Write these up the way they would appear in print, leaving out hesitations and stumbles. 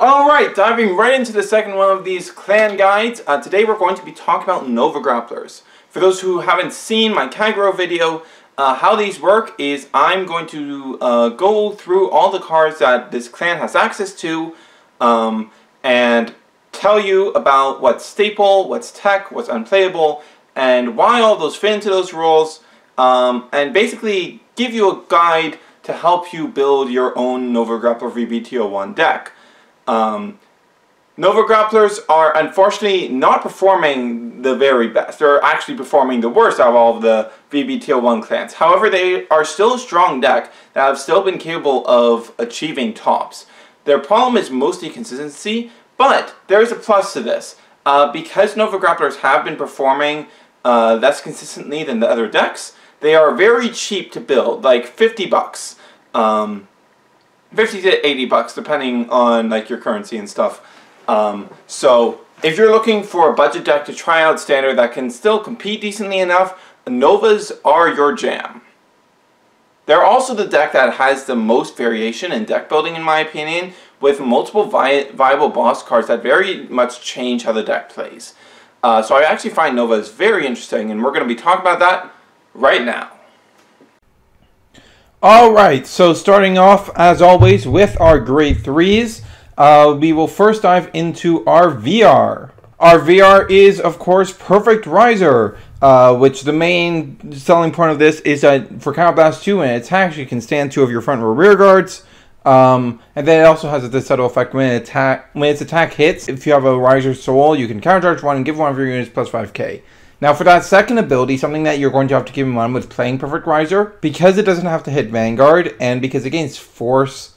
Alright, diving right into the second one of these clan guides. Today we're going to be talking about Nova Grapplers. For those who haven't seen my Kagero video, how these work is I'm going to go through all the cards that this clan has access to and tell you about what's staple, what's tech, what's unplayable, and why all those fit into those roles, and basically give you a guide to help you build your own Nova Grappler V-BT01 deck. Nova Grapplers are unfortunately not performing the very best. They're actually performing the worst out of all of the V-BT01 clans. However, they are still a strong deck that have still been capable of achieving tops. Their problem is mostly consistency, but there is a plus to this. Because Nova Grapplers have been performing less consistently than the other decks, they are very cheap to build, like 50 bucks. 50 to 80 bucks depending on like your currency and stuff. So if you're looking for a budget deck to try out standard that can still compete decently enough, Novas are your jam. They're also the deck that has the most variation in deck building in my opinion, with multiple viable boss cards that very much change how the deck plays. So I actually find Novas very interesting, and we're going to be talking about that right now. Alright, so starting off, as always, with our grade 3s, we will first dive into our VR. Our VR is, of course, Perfect Riser, which the main selling point of this is that for Counterblast 2 and attack, you can stand 2 of your front or rear guards. And then it also has this subtle effect when its attack hits. If you have a Riser Soul, you can countercharge 1 and give 1 of your units plus 5k. Now for that second ability, something that you're going to have to keep in mind with playing Perfect Riser, because it doesn't have to hit Vanguard, and because against Force,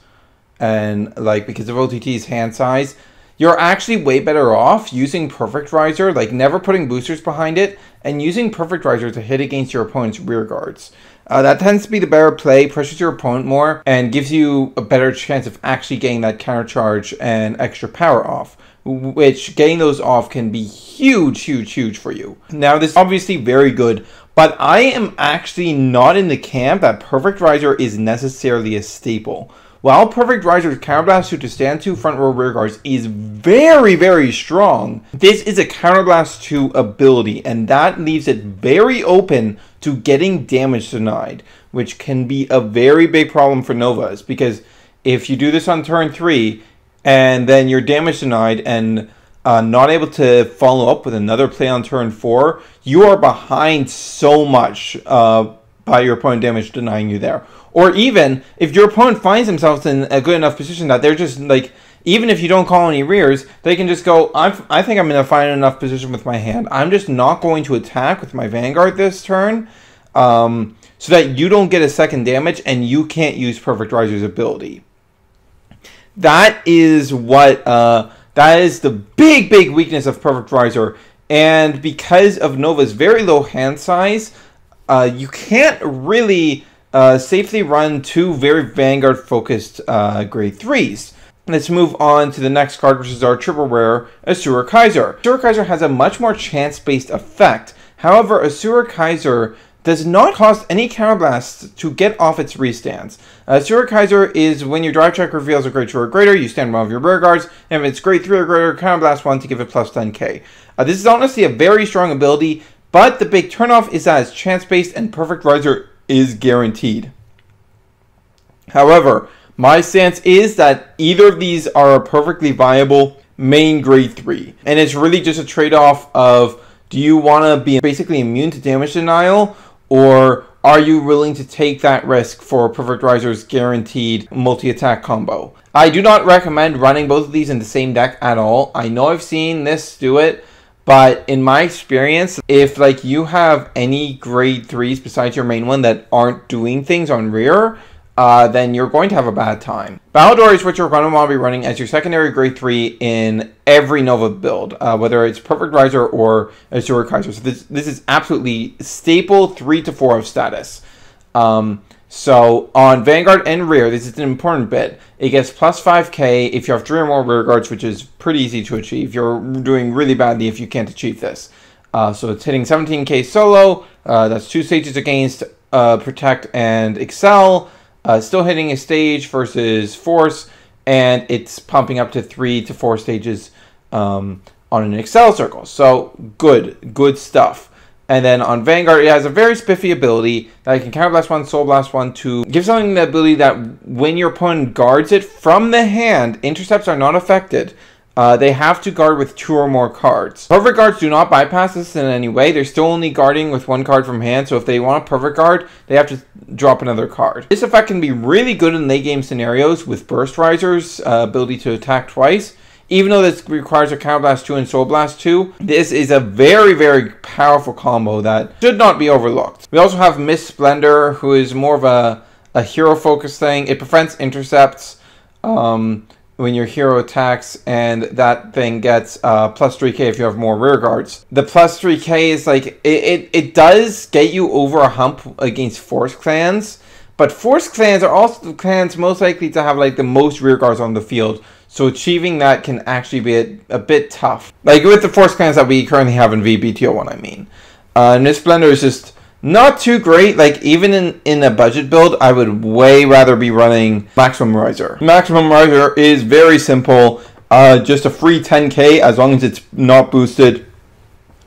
and because of OTT's hand size, you're actually way better off using Perfect Riser, never putting boosters behind it, and using Perfect Riser to hit against your opponent's rear guards. That tends to be the better play, pushes your opponent more, and gives you a better chance of actually getting that counter charge and extra power off, which getting those off can be huge for you. Now this is obviously very good, but I am actually not in the camp that Perfect Riser is necessarily a staple. While Perfect Riser's Counterblast 2 to stand 2 front row rear guards is very strong, this is a Counterblast 2 ability, and that leaves it very open to getting damage denied, which can be a very big problem for Novas, because if you do this on turn 3, and then you're damage denied and not able to follow up with another play on turn 4, you are behind so much by your opponent damage denying you there. Or even, if your opponent finds themselves in a good enough position that they're just, even if you don't call any rears, they can just go, I think I'm in a fine enough position with my hand. I'm just not going to attack with my Vanguard this turn, so that you don't get a second damage and you can't use Perfect Riser's ability. That is that is the big weakness of Perfect Riser, and because of Nova's very low hand size, you can't really safely run 2 very Vanguard focused grade 3s. Let's move on to the next card, which is our triple rare, Asura Kaiser. Asura Kaiser has a much more chance-based effect. However, Asura Kaiser does not cost any counterblasts to get off its restands. Asura Kaiser is when your drive check reveals a grade 2 or greater, you stand 1 of your rear guards, and if it's grade 3 or greater, counterblast 1 to give it plus 10k. This is honestly a very strong ability, but the big turnoff is that it's chance-based and Perfect Riser is guaranteed. However, my stance is that either of these are a perfectly viable main grade 3, and it's really just a trade-off of, do you want to be basically immune to damage denial, or are you willing to take that risk for Perfect Riser's guaranteed multi-attack combo? I do not recommend running both of these in the same deck at all. I know I've seen this do it, but in my experience, if you have any grade 3s besides your main one that aren't doing things on rear, then you're going to have a bad time. Balador is what you're going to want to be running as your secondary grade 3 in every Nova build, whether it's Perfect Riser or Asura Kaiser. So this is absolutely staple 3 to 4 of status. So on Vanguard and rear, this is an important bit. It gets plus 5k if you have 3 or more rear guards, which is pretty easy to achieve. You're doing really badly if you can't achieve this. So it's hitting 17k solo. That's 2 stages against Protect and Excel. Still hitting a stage versus Force, and it's pumping up to 3 to 4 stages on an Excel circle. So good stuff. And then on Vanguard, it has a very spiffy ability that it can Counter Blast 1, Soul Blast 1, 2. Gives something the ability that when your opponent guards it from the hand, intercepts are not affected. They have to guard with 2 or more cards. Perfect guards do not bypass this in any way. They're still only guarding with 1 card from hand, so if they want a perfect guard, they have to drop another card. This effect can be really good in late game scenarios with Burst Riser's ability to attack twice. Even though this requires a Counter Blast 2 and Soul Blast 2, this is a very powerful combo that should not be overlooked. We also have Miss Splendor, who is more of a hero-focused thing. It prevents intercepts when your hero attacks, and that thing gets plus 3k if you have more rear guards. The plus 3k is like, it does get you over a hump against Force Clans, but Force Clans are also the clans most likely to have like the most rear guards on the field. So achieving that can actually be a bit tough. Like with the Force Clans that we currently have in V-BT01, I mean. Miss Splendor is just not too great. Like even in a budget build, I would way rather be running Maximum Riser. Maximum Riser is very simple. Just a free 10k as long as it's not boosted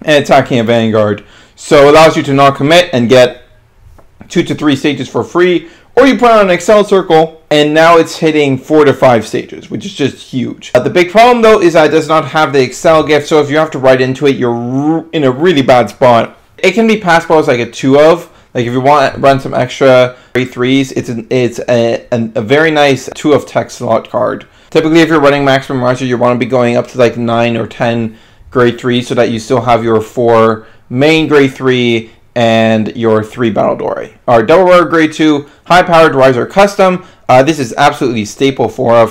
and attacking a Vanguard. So it allows you to not commit and get 2 to 3 stages for free. Or you put it on an Excel circle, and now it's hitting 4 to 5 stages, which is just huge. The big problem, though, is that it does not have the Excel gift, so if you have to write into it, you're in a really bad spot. It can be passable as like a 2 of. Like if you want to run some extra grade 3s, it's a very nice 2 of tech slot card. Typically, if you're running Maximum Riser, you want to be going up to like 9 or 10 grade 3s so that you still have your 4 main grade 3 and your 3 Battle Dory. Our Double Rare Grade 2 High Powered Riser Custom. This is absolutely staple for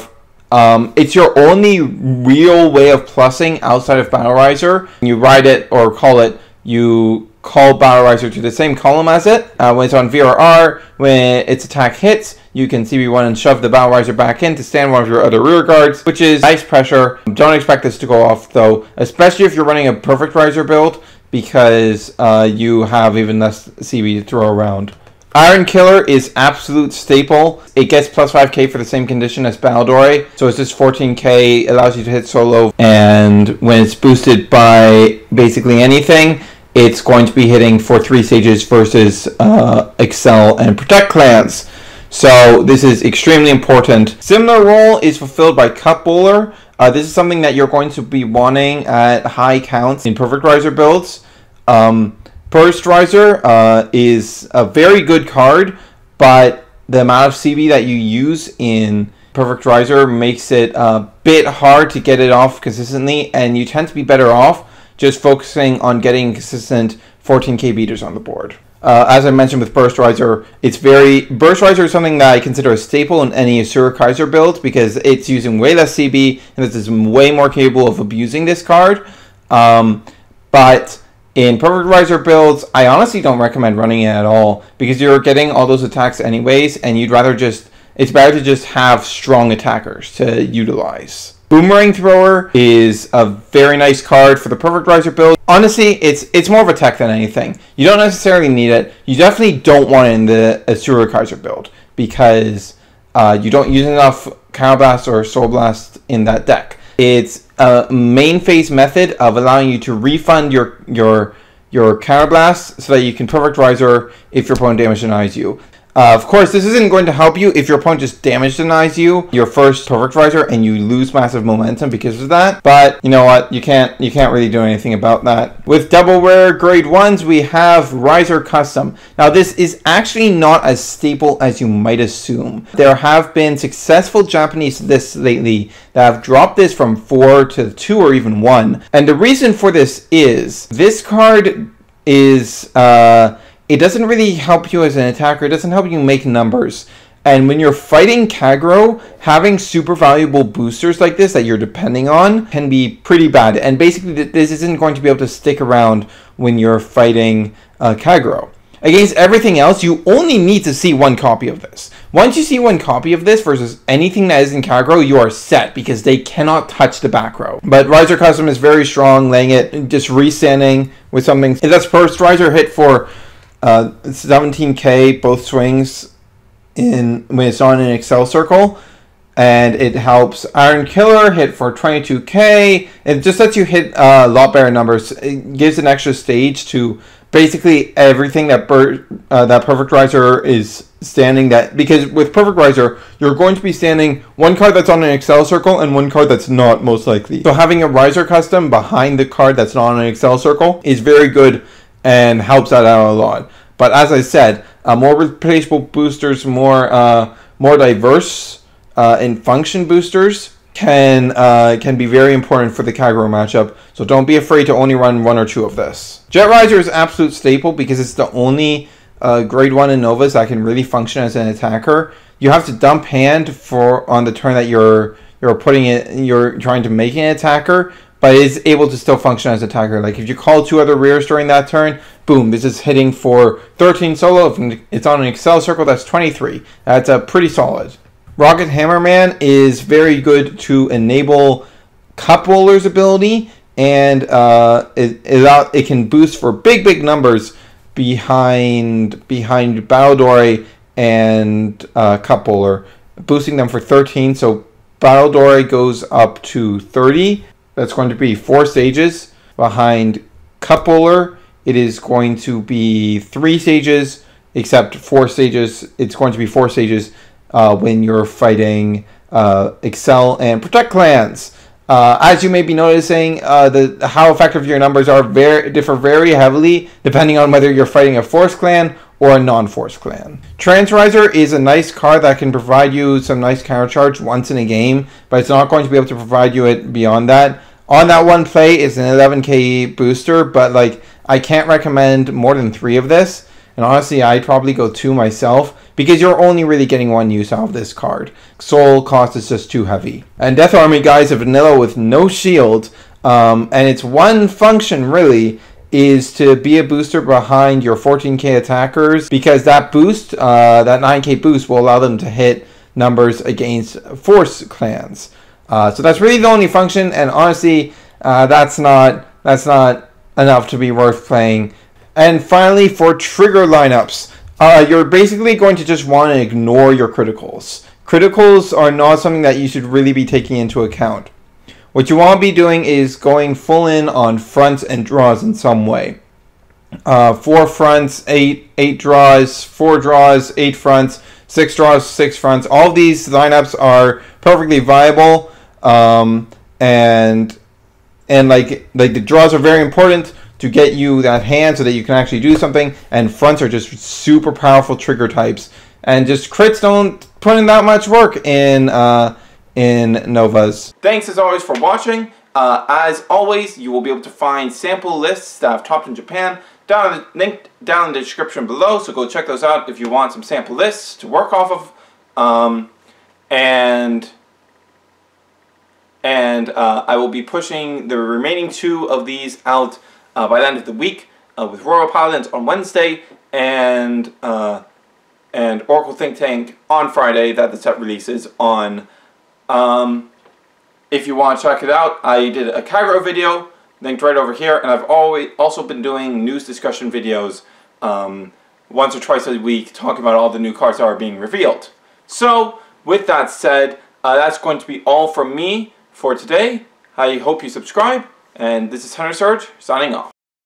it's your only real way of plussing outside of Battle Riser. When you ride it or call it, you call Battle Riser to the same column as it. When it's on VRR, when its attack hits, you can CB1 and shove the Battle Riser back in to stand one of your other rear guards, which is nice pressure. Don't expect this to go off though, especially if you're running a Perfect Riser build, because you have even less CB to throw around. Iron Killer is absolute staple. It gets plus 5k for the same condition as Baldory, so it's just 14k, allows you to hit solo, and when it's boosted by basically anything, it's going to be hitting for 3 stages versus Excel and Protect clans. So this is extremely important. Similar role is fulfilled by Cup Bowler. This is something that you're going to be wanting at high counts in Perfect Riser builds. Burst Riser is a very good card, but the amount of CB that you use in Perfect Riser makes it a bit hard to get it off consistently, and you tend to be better off just focusing on getting consistent 14k beaters on the board. As I mentioned with Burst Riser, Burst Riser is something that I consider a staple in any Asura Kaiser build because it's using way less CB and it is way more capable of abusing this card. But in Perfect Riser builds, I honestly don't recommend running it at all because you're getting all those attacks anyways, and it's better to just have strong attackers to utilize. Boomerang Thrower is a very nice card for the Perfect Riser build. Honestly, it's more of a tech than anything. You don't necessarily need it. You definitely don't want it in the Asura Kaiser build because you don't use enough Counter Blast or Soul Blast in that deck. It's a main phase method of allowing you to refund your Counter Blast so that you can Perfect Riser if your opponent damage denies you. Of course, this isn't going to help you if your opponent just damage denies you your first Perfect Riser and you lose massive momentum because of that. But you know what? You can't really do anything about that. With Double Rare Grade 1s, we have Riser Custom. Now, this is actually not as staple as you might assume. There have been successful Japanese lists lately that have dropped this from 4 to 2 or even 1. And the reason for this is this card is it doesn't really help you as an attacker. It doesn't help you make numbers. And when you're fighting Kagero, having super valuable boosters like this that you're depending on can be pretty bad. And basically, this isn't going to be able to stick around when you're fighting Kagero. Against everything else, you only need to see 1 copy of this. Once you see 1 copy of this versus anything that is in Kagero, you are set because they cannot touch the back row. But Riser Custom is very strong, laying it, just restanding with something. If that's Burst Riser hit for 17k both swings when it's on an Excel circle, and it helps Iron Killer hit for 22k. It just lets you hit a lot better numbers. It gives an extra stage to basically everything that that Perfect Riser is standing. Because with Perfect Riser, you're going to be standing one card that's on an Excel circle and one card that's not, most likely. So having a Riser custom behind the card that's not on an Excel circle is very good and helps that out a lot. But as I said, more replaceable boosters, more diverse in function boosters can be very important for the Kagero matchup. So don't be afraid to only run 1 or 2 of this. Jet Riser is absolute staple because it's the only grade 1 in Novas that can really function as an attacker. You have to dump hand on the turn that you're trying to make an attacker, but it's able to still function as an attacker. Like if you call 2 other rears during that turn, boom, this is hitting for 13 solo. If it's on an Excel circle, that's 23. That's pretty solid. Rocket Hammerman is very good to enable Cup Roller's ability, and it can boost for big numbers behind Battledore and Cup Roller, boosting them for 13. So Battledore goes up to 30. That's going to be 4 stages. Behind Cup Roller, it is going to be 3 stages, except 4 stages. It's going to be 4 stages when you're fighting Excel and Protect clans. As you may be noticing, how effective your numbers differ very heavily depending on whether you're fighting a Force clan or a non-Force clan. Transriser is a nice card that can provide you some nice counter charge once in a game, but it's not going to be able to provide you it beyond that. On that one play, it's an 11k booster, but like I can't recommend more than 3 of this. And honestly, I'd probably go 2 myself, because you're only really getting 1 use out of this card. Soul cost is just too heavy. And Death Army, guys, a vanilla with no shield, and its one function really is to be a booster behind your 14k attackers, because that boost, that 9k boost, will allow them to hit numbers against Force clans. So that's really the only function, and honestly, that's not enough to be worth playing. And finally, for trigger lineups, you're basically going to just want to ignore your criticals. Criticals are not something that you should really be taking into account. What you want to be doing is going full in on fronts and draws in some way. 4 fronts, 8 draws, 4 draws, 8 fronts, 6 draws, 6 fronts. All of these lineups are perfectly viable, and like the draws are very important to get you that hand so that you can actually do something, and fronts are just super powerful trigger types, and just crits don't put in that much work in Novas. Thanks as always for watching. As always, you will be able to find sample lists that I've topped in Japan linked down in the description below, so go check those out if you want some sample lists to work off of. And I will be pushing the remaining 2 of these out by the end of the week, with Royal Paladins on Wednesday and Oracle Think Tank on Friday, that the set releases on. If you want to check it out, I did a Kagero video linked right over here, and I've also been doing news discussion videos once or twice a week talking about all the new cards that are being revealed. So with that said, that's going to be all from me for today. I hope you subscribe. And this is Hunter Surge, signing off.